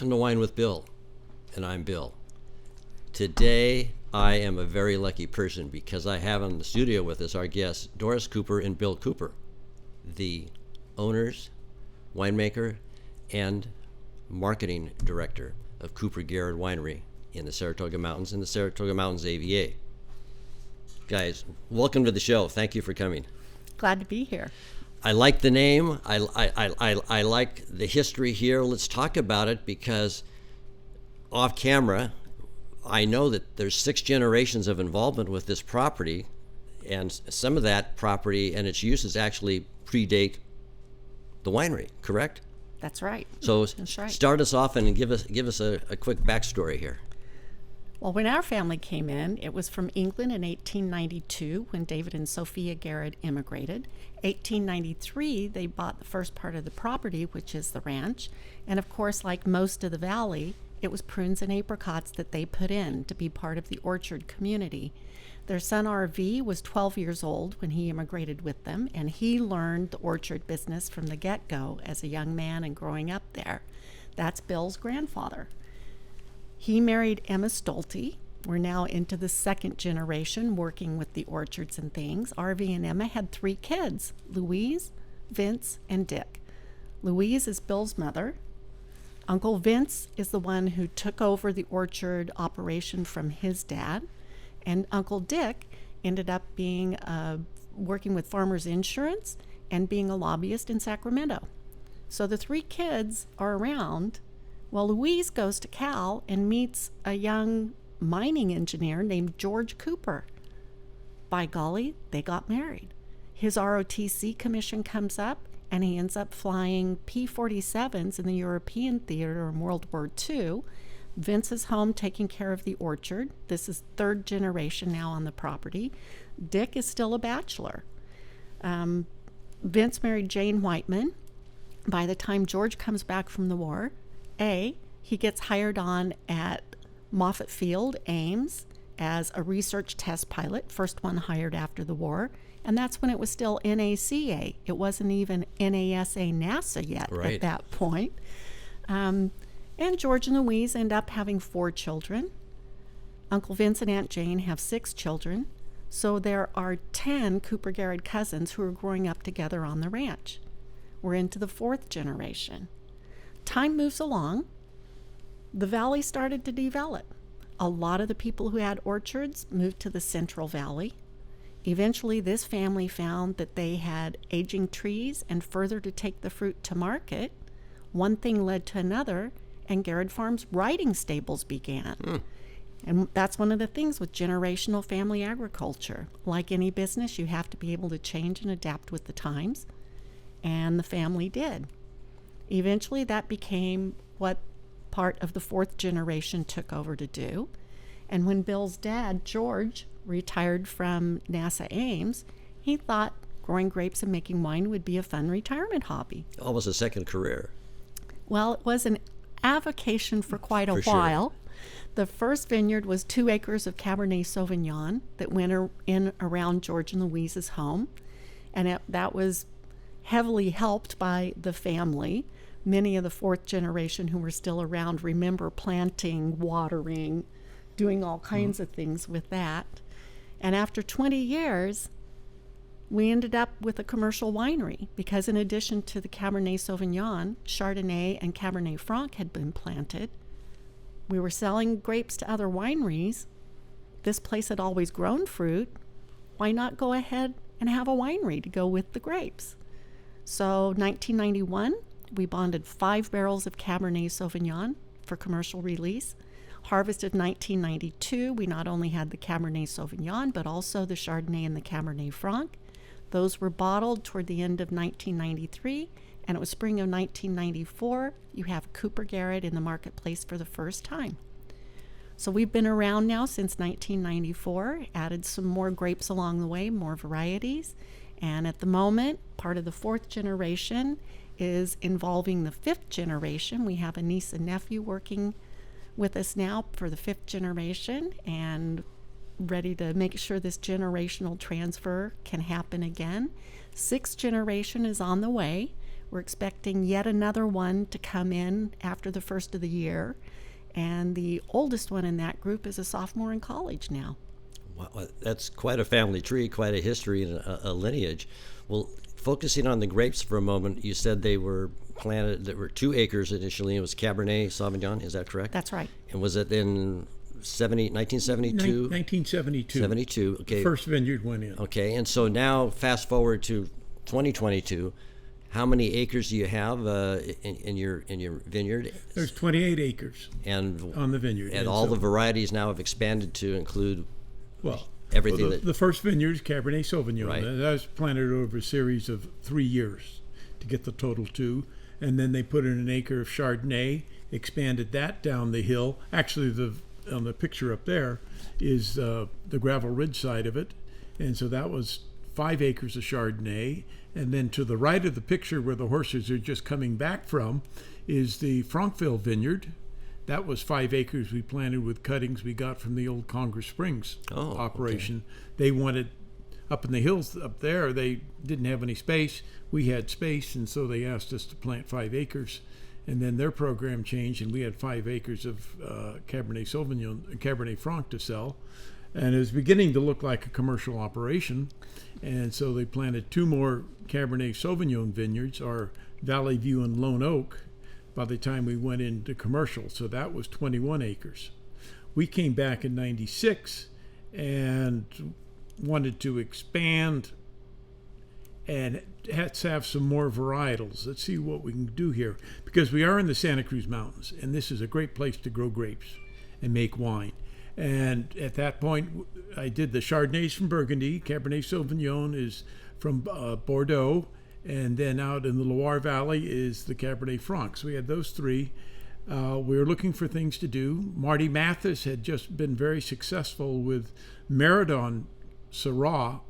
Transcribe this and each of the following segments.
Welcome to Wine with Bill, and I'm Bill. Today, I am a very lucky person because I have in the studio with us our guests, Doris Cooper and Bill Cooper, the owners, winemaker, and marketing director of Cooper-Garrod Winery in the Saratoga Mountains and the Saratoga Mountains AVA. Guys, welcome to the show. Thank you for coming. Glad to be here. I like the name. I like the history here. Let's talk about it because off camera, I know that there's 6 generations of involvement with this property, and some of that property and its uses actually predate the winery, correct? That's right. So That's right. Start us off and give us a quick backstory here. Well, when our family came in, it was from England in 1892 when David and Sophia Garrod immigrated. 1893, they bought the first part of the property, which is the ranch. And of course, like most of the valley, it was prunes and apricots that they put in to be part of the orchard community. Their son RV was 12 years old when he immigrated with them, and he learned the orchard business from the get-go as a young man and growing up there. That's Bill's grandfather. He married Emma Stolte. We're now into the second generation working with the orchards and things. RV and Emma had 3 kids, Louise, Vince, and Dick. Louise is Bill's mother. Uncle Vince is the one who took over the orchard operation from his dad. And Uncle Dick ended up being working with Farmers Insurance and being a lobbyist in Sacramento. So the 3 kids are around. Well, Louise goes to Cal and meets a young mining engineer named George Cooper. By golly, they got married. His ROTC commission comes up, and he ends up flying P-47s in the European theater in World War II. Vince is home taking care of the orchard. This is 3rd generation now on the property. Dick is still a bachelor. Vince married Jane Whiteman. By the time George comes back from the war, he gets hired on at Moffett Field, Ames, as a research test pilot, first one hired after the war, and that's when it was still NACA. It wasn't even NASA NASA yet at that point. And George and Louise end up having 4 children. Uncle Vince and Aunt Jane have 6 children, so there are 10 Cooper-Garrod cousins who are growing up together on the ranch. We're into the 4th generation. Time moves along. The valley started to develop. A lot of the people who had orchards moved to the Central Valley. Eventually, this family found that they had aging trees and further to take the fruit to market. One thing led to another, and Garrod Farms riding stables began. And that's one of the things with generational family agriculture. Like any business, you have to be able to change and adapt with the times, and the family did. Eventually, that became what part of the 4th generation took over to do. And when Bill's dad, George, retired from NASA Ames, he thought growing grapes and making wine would be a fun retirement hobby. Almost a second career. Well, it was an avocation for quite a while. Sure. The first vineyard was 2 acres of Cabernet Sauvignon that went in around George and Louise's home. And that was heavily helped by the family. Many of the 4th generation who were still around remember planting, watering, doing all kinds of things with that. And after 20 years, we ended up with a commercial winery because in addition to the Cabernet Sauvignon, Chardonnay and Cabernet Franc had been planted. We were selling grapes to other wineries. This place had always grown fruit. Why not go ahead and have a winery to go with the grapes? So 1991, we bonded 5 barrels of Cabernet Sauvignon for commercial release. Harvested 1992, we not only had the Cabernet Sauvignon, but also the Chardonnay and the Cabernet Franc. Those were bottled toward the end of 1993, and it was spring of 1994. You have Cooper-Garrod in the marketplace for the first time. So we've been around now since 1994, added some more grapes along the way, more varieties. And at the moment, part of the 4th generation is involving the 5th generation. We have a niece and nephew working with us now for the 5th generation and ready to make sure this generational transfer can happen again. 6th generation is on the way. We're expecting yet another one to come in after the first of the year. And the oldest one in that group is a sophomore in college now. Wow, that's quite a family tree, quite a history and a lineage. Well, focusing on the grapes for a moment, you said they were planted, there were 2 acres initially. It was Cabernet Sauvignon, is that correct? That's right. And was it in 1972? 1972. 72, okay. The first vineyard went in. Okay, and so now fast forward to 2022. How many acres do you have in your vineyard? There's 28 acres and on the vineyard. And all the varieties now have expanded to include everything. The first vineyard is Cabernet Sauvignon. Right. That was planted over a series of 3 years to get the total 2. And then they put in an acre of Chardonnay, expanded that down the hill. Actually, on the picture up there is the gravel ridge side of it. And so that was 5 acres of Chardonnay. And then to the right of the picture where the horses are just coming back from is the Frankville vineyard. That was 5 acres we planted with cuttings we got from the old Congress Springs operation. Okay. They wanted, up in the hills up there, they didn't have any space. We had space, and so they asked us to plant 5 acres. And then their program changed, and we had 5 acres of Cabernet Sauvignon, Cabernet Franc to sell. And it was beginning to look like a commercial operation. And so they planted 2 more Cabernet Sauvignon vineyards, our Valley View and Lone Oak, by the time we went into commercial. So that was 21 acres. We came back in 96 and wanted to expand and let's have some more varietals. Let's see what we can do here. Because we are in the Santa Cruz Mountains, and this is a great place to grow grapes and make wine. And at that point, I did the Chardonnays from Burgundy. Cabernet Sauvignon is from Bordeaux. And then out in the Loire Valley is the Cabernet Franc. So we had those 3. We were looking for things to do. Marty Mathis had just been very successful with Maradon Syrah.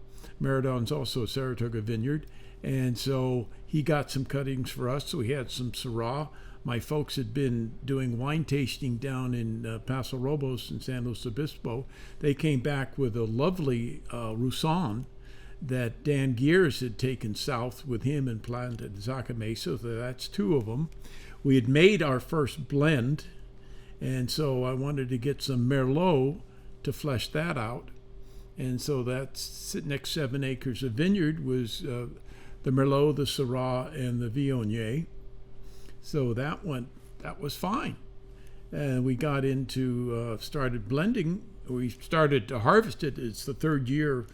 Maradon's also a Saratoga vineyard. And so he got some cuttings for us. So we had some Syrah. My folks had been doing wine tasting down in Paso Robles and San Luis Obispo. They came back with a lovely Roussanne that Dan Gears had taken south with him and planted Zaca Mesa. So that's 2 of them. We had made our first blend, and so I wanted to get some Merlot to flesh that out. And so that's next 7 acres of vineyard was the Merlot, the Syrah, and the Viognier. So that was fine. And we got into, started blending. We started to harvest it. It's the 3rd year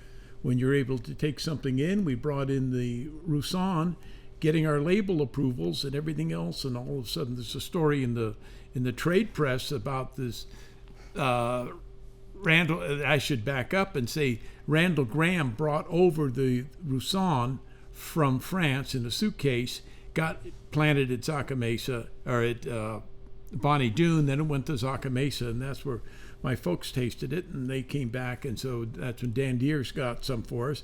when you're able to take something in. We brought in the Roussanne, getting our label approvals and everything else, and all of a sudden there's a story in the trade press about this Randall. I should back up and say Randall Graham brought over the Roussanne from France in a suitcase, got planted at Zaca Mesa, or at Bonnie Doon, then it went to Zaca Mesa, and that's where my folks tasted it, and they came back, and so that's when Dan Deers got some for us.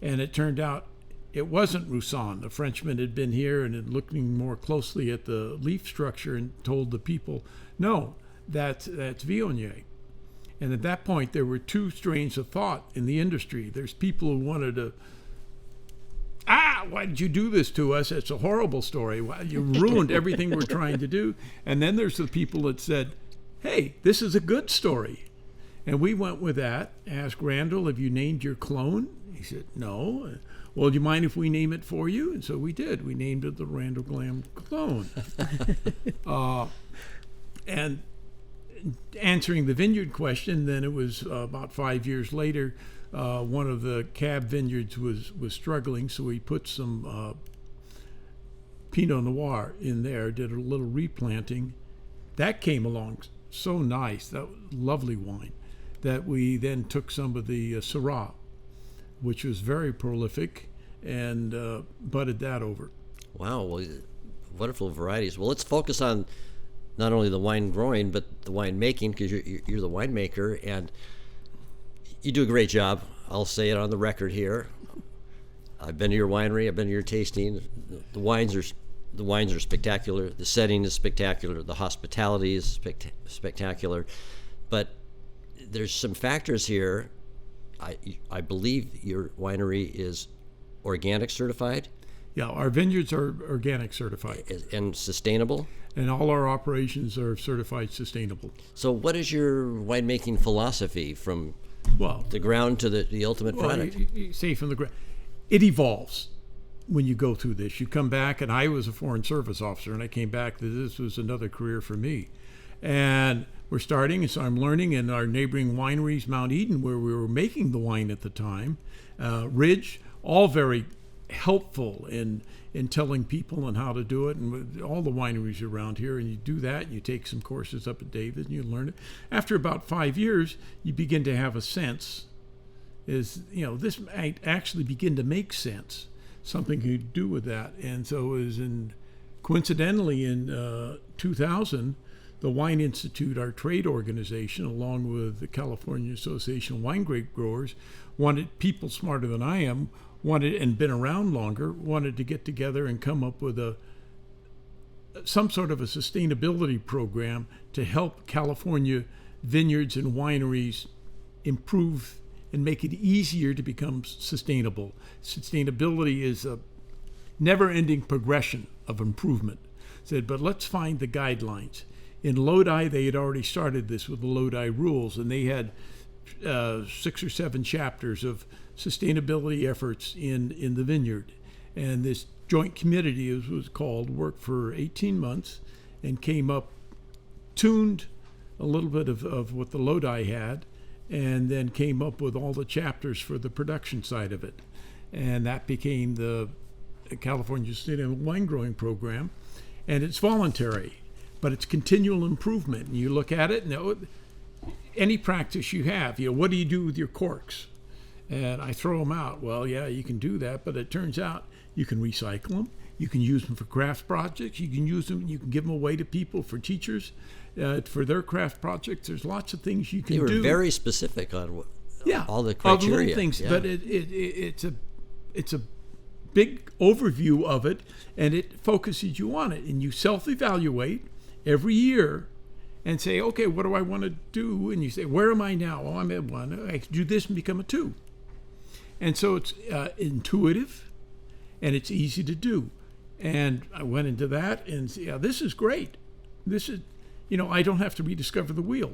And it turned out it wasn't Roussanne. A Frenchman had been here and had looking more closely at the leaf structure and told the people, no, that's Viognier. And at that point, there were 2 strains of thought in the industry. There's people who wanted to, why did you do this to us? It's a horrible story. You ruined everything we're trying to do. And then there's the people that said, hey, this is a good story. And we went with that. Asked Randall, have you named your clone? He said, no. Well, do you mind if we name it for you? And so we did. We named it the Randall Graham clone. And answering the vineyard question, then it was about 5 years later, one of the cab vineyards was struggling, so we put some Pinot Noir in there, did a little replanting. That came along so nice, that was lovely wine, that we then took some of the Syrah, which was very prolific, and budded that over. Wow, well, wonderful varieties. Well, let's focus on not only the wine growing, but the wine making, because you're the winemaker, and you do a great job. I'll say it on the record here. I've been to your winery. I've been to your tasting. The wines are spectacular. The setting is spectacular. The hospitality is spectacular. But there's some factors here. I believe your winery is organic certified. Yeah, our vineyards are organic certified, And sustainable? and all our operations are certified sustainable. So what is your winemaking philosophy from Well, the ground to the ultimate product? you say from the ground, it evolves when you go through this. You come back, and I was a foreign service officer, and I came back. This was another career for me, and we're starting, and so I'm learning in our neighboring wineries, Mount Eden, where we were making the wine at the time, Ridge, all very helpful in telling people on how to do it, and with all the wineries around here. And you do that, you take some courses up at David, and you learn it. After about 5 years, you begin to have a sense, this might actually begin to make sense, something you do with that. And so it was coincidentally in 2000, the Wine Institute, our trade organization, along with the California Association of Wine Grape Growers, wanted people smarter than I am, and been around longer, wanted to get together and come up with some sort of a sustainability program to help California vineyards and wineries improve and make it easier to become sustainable. Sustainability is a never-ending progression of improvement. Said, but let's find the guidelines. In Lodi, they had already started this with the Lodi rules, and they had 6 or 7 chapters of sustainability efforts in the vineyard. And this joint committee, as it was called, worked for 18 months and came up, tuned a little bit of what the Lodi had, and then came up with all the chapters for the production side of it. And that became the California Sustainable Wine Growing Program. And it's voluntary, but it's continual improvement. And you look at it, and any practice you have, what do you do with your corks? And I throw them out. Well, yeah, you can do that, but it turns out you can recycle them. You can use them for craft projects. You can use them. You can give them away to people, for teachers, for their craft projects. There's lots of things you can do. You were very specific on all the criteria. All the little things, yeah. But it's a big overview of it, and it focuses you on it. And you self-evaluate every year and say, okay, what do I want to do? And you say, where am I now? Oh, I'm at 1. I can do this and become a 2. And so it's intuitive, and it's easy to do. And I went into that and said, yeah, this is great. This is, I don't have to rediscover the wheel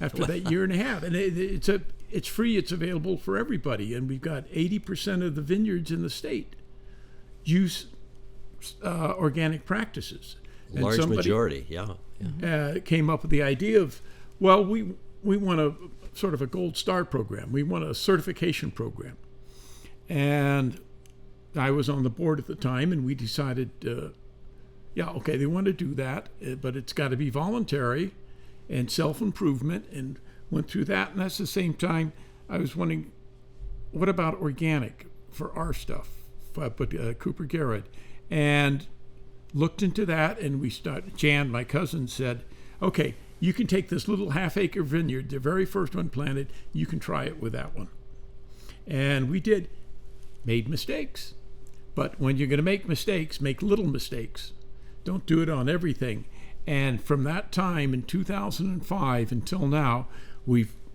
after that year and a half. And it's free. It's available for everybody. And we've got 80% of the vineyards in the state use organic practices. And Large majority, yeah. Came up with the idea of, well, we want a sort of a gold star program. We want a certification program. And I was on the board at the time, and we decided, they want to do that, but it's got to be voluntary and self-improvement, and went through that. And that's the same time I was wondering, what about organic for our stuff? But Cooper-Garrod. And looked into that, and we started. Jan, my cousin, said, okay, you can take this little half-acre vineyard, the very first one planted, you can try it with that one. And we did. Made mistakes. But when you're going to make mistakes, make little mistakes. Don't do it on everything. And from that time in 2005 until now,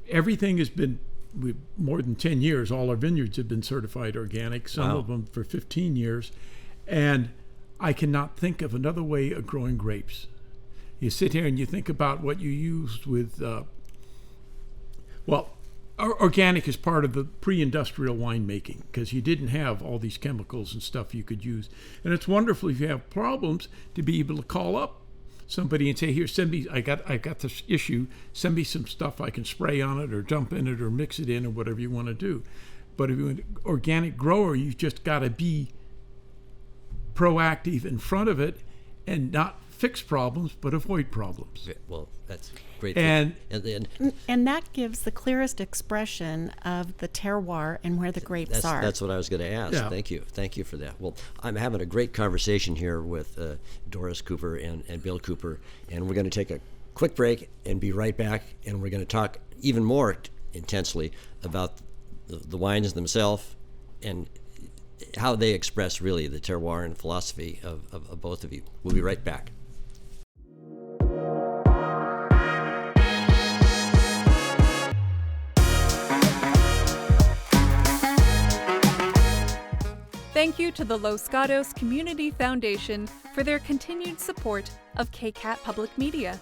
everything has been, more than 10 years, all our vineyards have been certified organic, some of them for 15 years. And I cannot think of another way of growing grapes. You sit here and you think about what you used with, organic is part of the pre-industrial winemaking, because you didn't have all these chemicals and stuff you could use. And it's wonderful if you have problems to be able to call up somebody and say, here, send me, I got this issue, send me some stuff I can spray on it or dump in it or mix it in or whatever you want to do. But if you're an organic grower, you've just got to be proactive in front of it and not fix problems, but avoid problems. Well, that's great. And that gives the clearest expression of the terroir and where the grapes are. That's what I was going to ask. Yeah. Thank you for that. Well, I'm having a great conversation here with Doris Cooper and Bill Cooper, and we're going to take a quick break and be right back, and we're going to talk even more intensely about the wines themselves and how they express really the terroir and philosophy of both of you. We'll be right back. Thank you to the Los Gatos Community Foundation for their continued support of KCAT Public Media.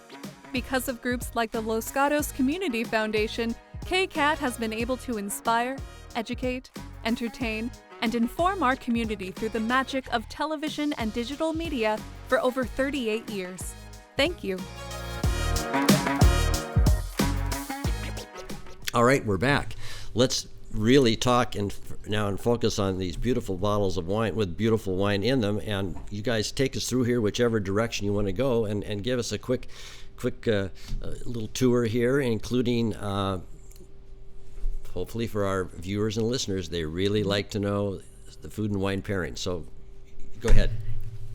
Because of groups like the Los Gatos Community Foundation, KCAT has been able to inspire, educate, entertain, and inform our community through the magic of television and digital media for over 38 years. Thank you. All right, we're back. Let's really talk and focus on these beautiful bottles of wine with beautiful wine in them. And you guys take us through here, whichever direction you want to go, and give us a quick little tour here, including hopefully for our viewers and listeners, they really like to know the food and wine pairing. So go ahead.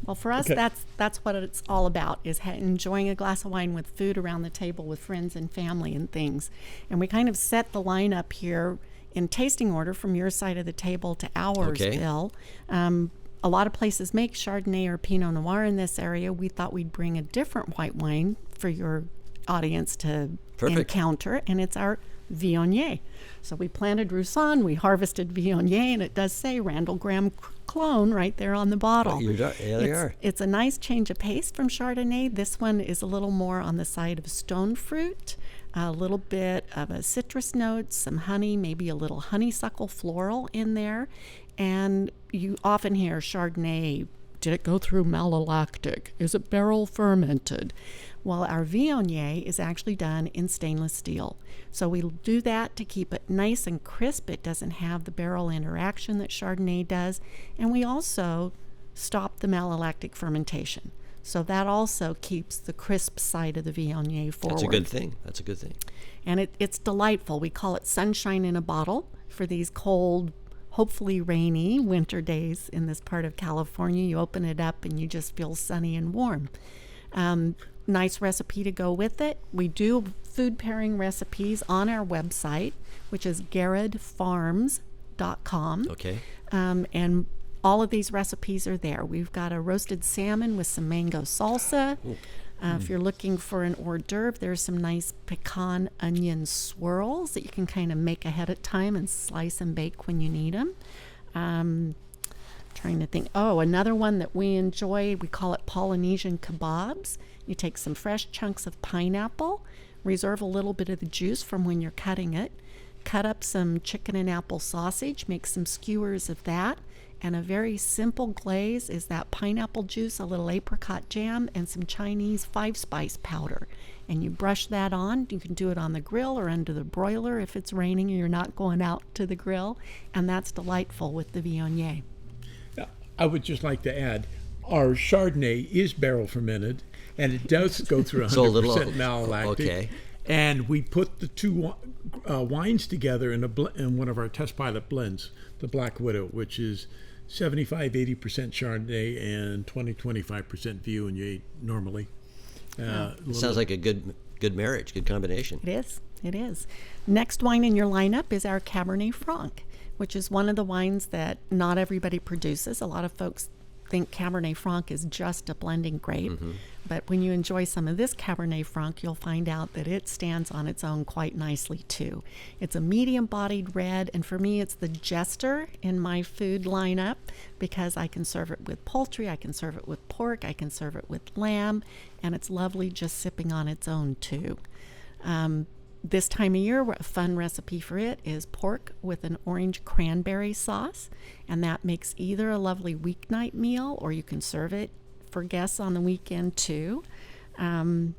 Well, for us, that's what it's all about, is enjoying a glass of wine with food around the table with friends and family and things. And we kind of set the lineup here in tasting order from your side of the table to ours, Okay. Bill. A lot of places make Chardonnay or Pinot Noir in this area. We thought we'd bring a different white wine for your audience to encounter, and it's our Viognier. So we planted Roussanne, we harvested Viognier, and it does say Randall Graham clone right there on the bottle. They are. It's a nice change of pace from Chardonnay. This one is a little more on the side of stone fruit, a little bit of a citrus note, some honey, maybe a little honeysuckle floral in there. And you often hear Chardonnay, did it go through malolactic? Is it barrel fermented? Well, our Viognier is actually done in stainless steel. So we do that to keep it nice and crisp. It doesn't have the barrel interaction that Chardonnay does. And we also stop the malolactic fermentation. So that also keeps the crisp side of the Viognier forward. That's a good thing. And it's delightful. We call it sunshine in a bottle for these cold, hopefully rainy winter days in this part of California. You open it up and you just feel sunny and warm. Nice recipe to go with it. We do food pairing recipes on our website, which is garrodfarms.com. Okay. And all of these recipes are there. We've got a roasted salmon with some mango salsa. If you're looking for an hors d'oeuvre, there's some nice pecan onion swirls that you can kind of make ahead of time and slice and bake when you need them. Trying to think. Oh, another one that we enjoy, we call it Polynesian kebabs. You take some fresh chunks of pineapple, reserve a little bit of the juice from when you're cutting it, cut up some chicken and apple sausage, make some skewers of that, and a very simple glaze is that pineapple juice, a little apricot jam, and some Chinese 5-spice powder. And you brush that on. You can do it on the grill or under the broiler if it's raining and you're not going out to the grill. And that's delightful with the Viognier. I would just like to add, our Chardonnay is barrel fermented, and it does go through 100% malolactic. Okay. And we put the two wines together in one of our test pilot blends, the Black Widow, which is 75-80% Chardonnay and 20-25% Viognier normally. Sounds like a good marriage, good combination. It is. Next wine in your lineup is our Cabernet Franc, which is one of the wines that not everybody produces. A lot of folks think Cabernet Franc is just a blending grape, but when you enjoy some of this Cabernet Franc, you'll find out that it stands on its own quite nicely too. It's a medium-bodied red, and for me, it's the jester in my food lineup because I can serve it with poultry, I can serve it with pork, I can serve it with lamb, and it's lovely just sipping on its own too. This time of year, a fun recipe for it is pork with an orange cranberry sauce, and that makes either a lovely weeknight meal or you can serve it for guests on the weekend too. Pâté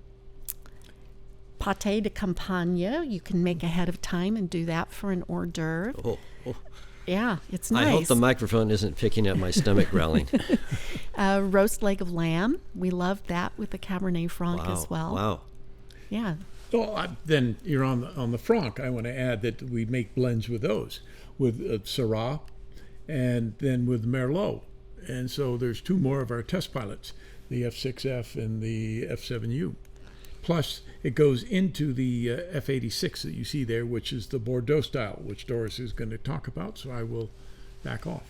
de campagne, you can make ahead of time and do that for an hors d'oeuvre. Yeah, it's nice. I hope the microphone isn't picking up my stomach growling. Roast leg of lamb, we love that with the Cabernet Franc as well. Wow. Yeah. Well, then you're on the Franc. I want to add that we make blends with those, with Syrah, and then with Merlot. And so there's two more of our test pilots, the F6F and the F7U. Plus, it goes into the F86 that you see there, which is the Bordeaux style, which Doris is going to talk about. So I will back off.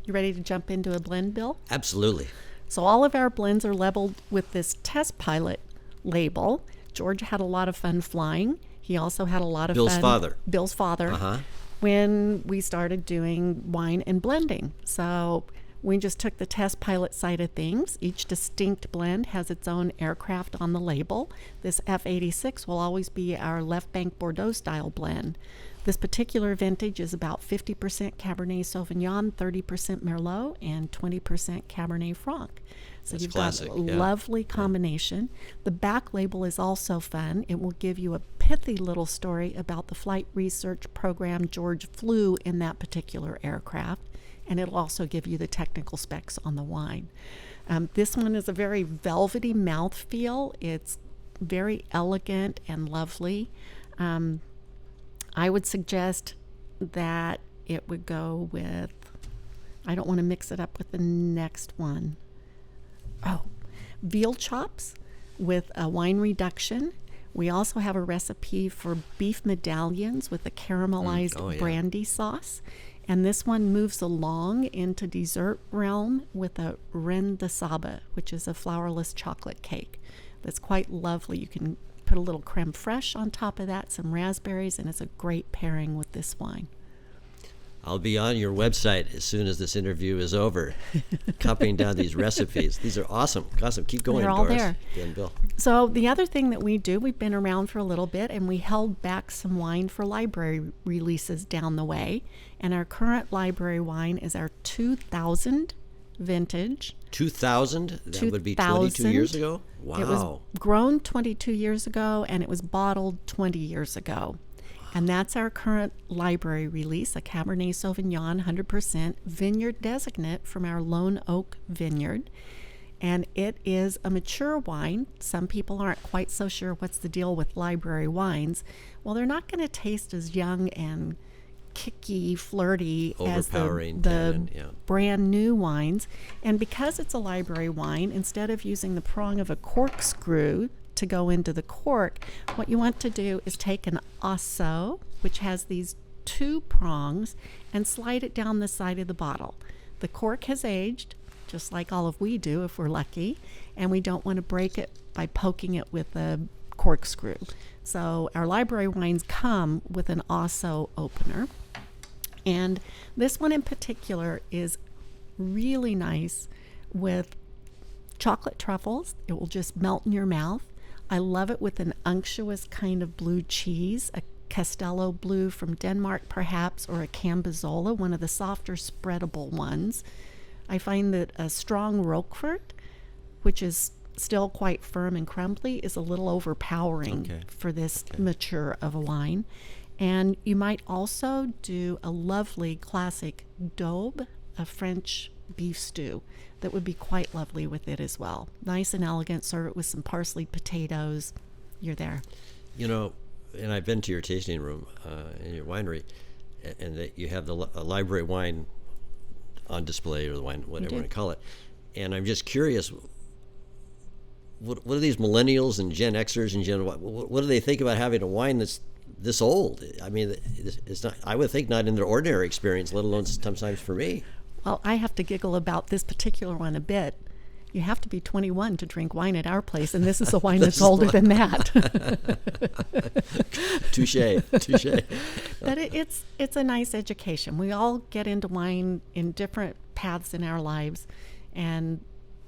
You ready to jump into a blend, Bill? Absolutely. So all of our blends are labeled with this test pilot label. George had a lot of fun flying. He also had a lot of Bill's fun. father. Bill's father. when we started doing wine and blending. So we just took the test pilot side of things. Each distinct blend has its own aircraft on the label. This F86 will always be our Left Bank Bordeaux style blend. This particular vintage is about 50% Cabernet Sauvignon, 30% Merlot, and 20% Cabernet Franc. So That's you've classic, got a yeah. lovely combination. The back label is also fun. It will give you a pithy little story about the flight research program George flew in that particular aircraft, and it'll also give you the technical specs on the wine. This one is a very velvety mouthfeel. It's very elegant and lovely. I would suggest that it would go with, I don't want to mix it up with the next one. Oh, veal chops with a wine reduction. We also have a recipe for beef medallions with a caramelized brandy sauce. And this one moves along into dessert realm with a reine de sable, which is a flourless chocolate cake that's quite lovely. You can put a little creme fraiche on top of that, some raspberries, and it's a great pairing with this wine. I'll be on your website as soon as this interview is over, copying down these recipes. These are awesome. Awesome. Keep going, They're all Doris there. and Bill. So the other thing that we do, we've been around for a little bit, and we held back some wine for library releases down the way. And our current library wine is our 2000 vintage. 2000? That would be 22 years ago? Wow. It was grown 22 years ago, and it was bottled 20 years ago. And that's our current library release, a Cabernet Sauvignon 100% vineyard designate from our Lone Oak Vineyard. And it is a mature wine. Some people aren't quite so sure what's the deal with library wines. Well, they're not going to taste as young and kicky, flirty as the brand new wines. And because it's a library wine, instead of using the prong of a corkscrew to go into the cork, what you want to do is take an osso, which has these two prongs, and slide it down the side of the bottle. The cork has aged, just like all of we do if we're lucky, and we don't want to break it by poking it with a corkscrew. So our library wines come with an osso opener. And this one in particular is really nice with chocolate truffles. It will just melt in your mouth. I love it with an unctuous kind of blue cheese, a Castello blue from Denmark perhaps, or a Cambozola, one of the softer spreadable ones. I find that a strong Roquefort, which is still quite firm and crumbly, is a little overpowering for this mature of a wine. And you might also do a lovely classic daube, a French beef stew that would be quite lovely with it as well. Nice and elegant. Serve it with some parsley potatoes. You're there. You know, and I've been to your tasting room in your winery, and that you have the library wine on display, or the wine, whatever you want to call it. And I'm just curious, what are these millennials and Gen Xers and what do they think about having a wine that's this old? I mean, it's not. I would think not in their ordinary experience, let alone sometimes for me. Well, I have to giggle about this particular one a bit. You have to be 21 to drink wine at our place, and this is a wine that's older than that. Touche. But it's a nice education. We all get into wine in different paths in our lives, and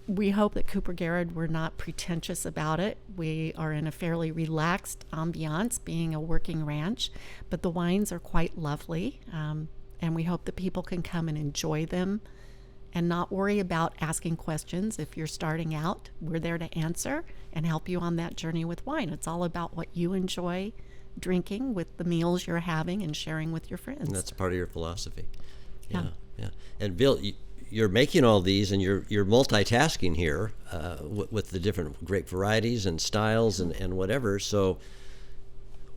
we hope that Cooper-Garrod, we're not pretentious about it. We are in a fairly relaxed ambiance, being a working ranch, but the wines are quite lovely. And we hope that people can come and enjoy them and not worry about asking questions. If you're starting out, we're there to answer and help you on that journey with wine. It's all about what you enjoy drinking with the meals you're having and sharing with your friends. And that's part of your philosophy. Yeah. And Bill, you're making all these, and you're multitasking here with the different grape varieties and styles and whatever. So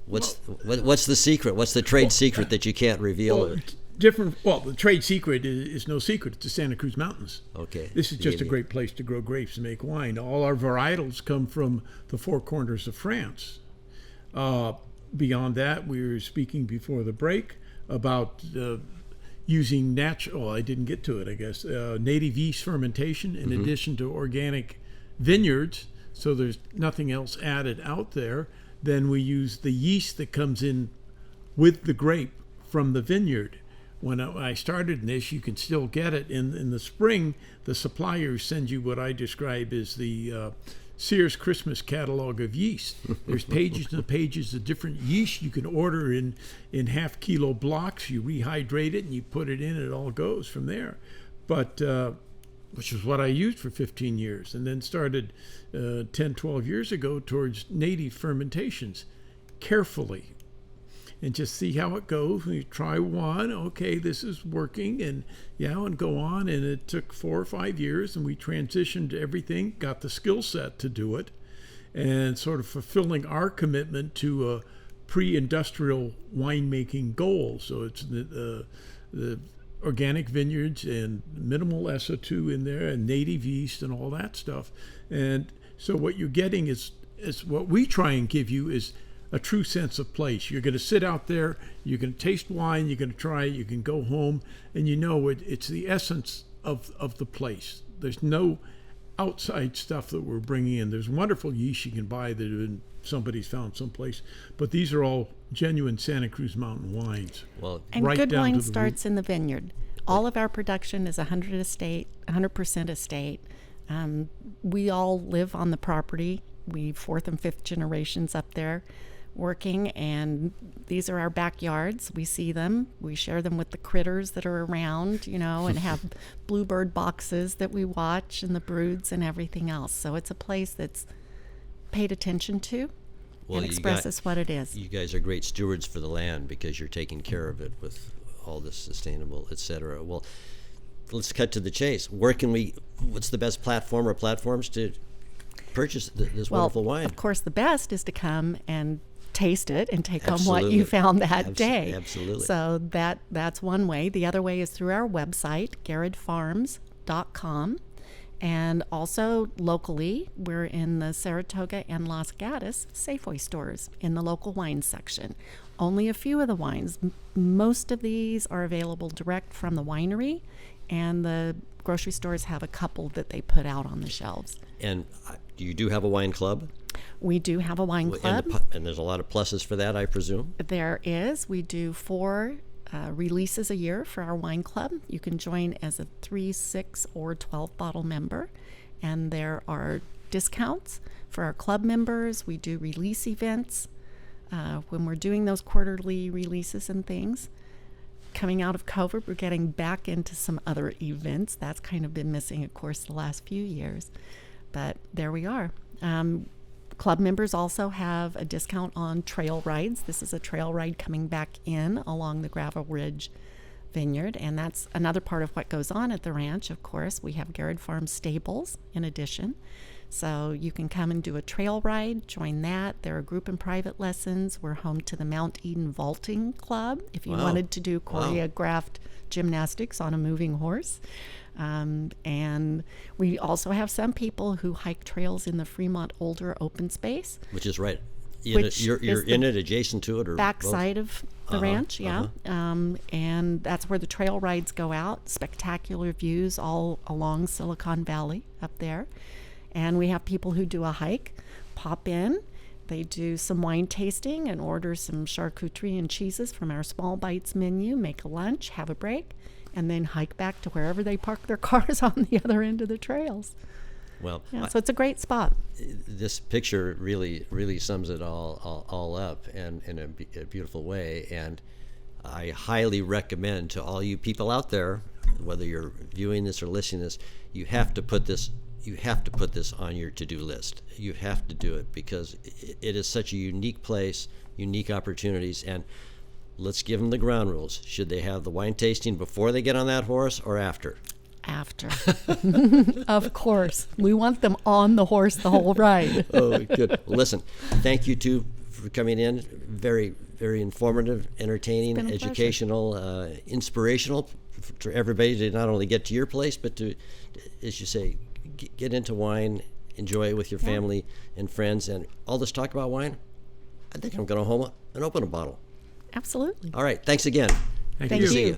what's the secret? What's the trade secret that you can't reveal? The trade secret is no secret. It's the Santa Cruz Mountains. Okay. This is just a great place to grow grapes and make wine. All our varietals come from the four corners of France. Beyond that, we were speaking before the break about using natural, I didn't get to it, I guess, native yeast fermentation in addition to organic vineyards, so there's nothing else added out there. Then we use the yeast that comes in with the grape from the vineyard. When I started in this, you can still get it. In the spring, the suppliers send you what I describe as the Sears Christmas catalog of yeast. There's pages and pages of different yeast you can order in half-kilo blocks. You rehydrate it and you put it in, and it all goes from there. But which is what I used for 15 years, and then started 10, 12 years ago towards native fermentations, carefully, and just see how it goes. You try one, okay, this is working, and go on. And it took 4 or 5 years, and we transitioned everything, got the skill set to do it, and sort of fulfilling our commitment to a pre-industrial winemaking goal. So it's the organic vineyards and minimal SO2 in there and native yeast and all that stuff. And so what you're getting is what we try and give you is a true sense of place. You're going to sit out there, you're going to taste wine, you're going to try it, you can go home, and it's the essence of the place. There's no outside stuff that we're bringing in. There's wonderful yeast you can buy that somebody's found someplace, but these are all genuine Santa Cruz Mountain wines. Well, and right good wine starts in the vineyard. All of our production is 100% estate. We all live on the property. We 4th and 5th generations up there working, and these are our backyards. We see them. We share them with the critters that are around, and have bluebird boxes that we watch, and the broods and everything else. So it's a place that's paid attention to and expresses what it is. You guys are great stewards for the land because you're taking care of it with all this sustainable, et cetera. Well, let's cut to the chase. What's the best platform or platforms to purchase this wonderful wine? Of course, the best is to come and taste it and take home what you found that day. Absolutely. So that's one way. The other way is through our website, garrodfarms.com. And also locally, we're in the Saratoga and Los Gatos Safeway stores in the local wine section. Only a few of the wines. Most of these are available direct from the winery, and the grocery stores have a couple that they put out on the shelves. And you do have a wine club? We do have a wine club. And there's a lot of pluses for that, I presume? There is. We do 4 releases a year for our wine club. You can join as a 3, 6, or 12 bottle member, and there are discounts for our club members. We do release events when we're doing those quarterly releases and things. Coming out of COVID, we're getting back into some other events. That's kind of been missing, of course, the last few years, but there we are. Club members also have a discount on trail rides. This is a trail ride coming back in along the Gravel Ridge Vineyard, and that's another part of what goes on at the ranch. Of course, we have Garrod Farm stables in addition. So you can come and do a trail ride, join that. There are group and private lessons. We're home to the Mount Eden Vaulting Club if you wanted to do choreographed gymnastics on a moving horse. And we also have some people who hike trails in the Fremont Older Open Space. Which is right. You're in it, adjacent to it? Or backside of the ranch, yeah. And that's where the trail rides go out. Spectacular views all along Silicon Valley up there. And we have people who do a hike, pop in. They do some wine tasting and order some charcuterie and cheeses from our Small Bites menu, make a lunch, have a break, and then hike back to wherever they park their cars on the other end of the trails. Well, yeah, so it's a great spot. This picture really sums it all up and in a beautiful way. And I highly recommend to all you people out there, whether you're viewing this or listening to this, you have to put this on your to-do list. You have to do it because it is such a unique place, unique opportunities, and let's give them the ground rules. Should they have the wine tasting before they get on that horse or after? After. Of course. We want them on the horse the whole ride. Oh, good. Well, listen, thank you two for coming in. Very, very informative, entertaining, educational, inspirational for everybody to not only get to your place, but to, as you say, get into wine, enjoy it with your family and friends. And all this talk about wine, I think I'm going to home and open a bottle. Absolutely. All right. Thanks again. Thank you. you. See you.